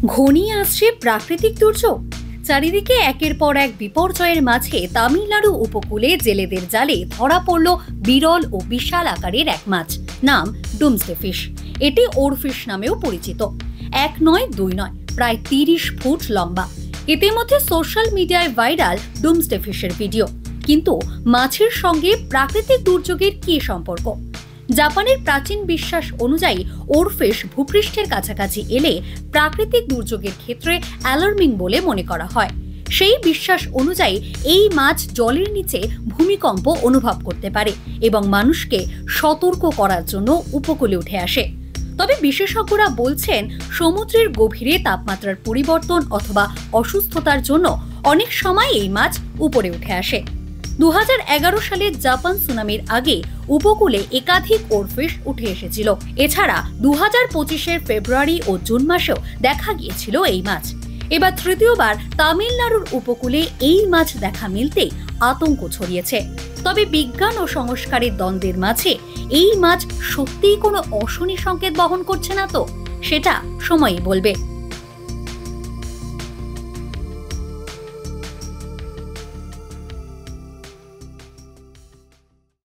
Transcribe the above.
ঘনিয়ে আসছে প্রাকৃতিক দুর্যোগ। চারিদিকে একের পর এক বিপর্যয়ের মাঝে তামিলনাড়ু উপকূলে জেলেদের জালে ধরা পড়ল বিরল ও বিশাল আকারের এক মাছ, নাম ডুমসডে ফিশ। এটি ওরফিশ নামেও পরিচিত। এক নয় দুই নয়, প্রায় 30 ফুট লম্বা। ইতিমধ্যে সোশ্যাল মিডিয়ায় ভাইরাল ডুমসডে ফিশের ভিডিও। কিন্তু মাছের সঙ্গে প্রাকৃতিক দুর্যোগের কি সম্পর্ক? জাপানের প্রাচীন বিশ্বাস অনুযায়ী ওরফিশ ভূপৃষ্ঠের কাছাকাছি এলে প্রাকৃতিক দুর্যোগের ক্ষেত্রে অ্যালার্মিং বলে মনে করা হয়। সেই বিশ্বাস অনুযায়ী এই মাছ জলের নিচে ভূমিকম্প অনুভব করতে পারে এবং মানুষকে সতর্ক করার জন্য উপকূলে উঠে আসে। তবে বিশেষজ্ঞরা বলছেন, সমুদ্রের গভীরে তাপমাত্রার পরিবর্তন অথবা অসুস্থতার জন্য অনেক সময় এই মাছ উপরে উঠে আসে। 2011 সালে জাপান সুনামির আগে উপকূলে একাধিক ওরফিশ উঠে এসেছিল। এছাড়া 2025-এর ফেব্রুয়ারি ও জুন মাসেও দেখা গিয়েছিল এই মাছ। এবার তৃতীয়বার তামিলনাড়ুর উপকূলে এই মাছ দেখা মিলতে আতঙ্ক ছড়িয়েছে। তবে বিজ্ঞান ও সংস্কারের দ্বন্দ্বের মাঝে এই মাছ সত্যিই কোনো অশনি সংকেত বহন করছে না তো? সেটা সময়ই বলবে।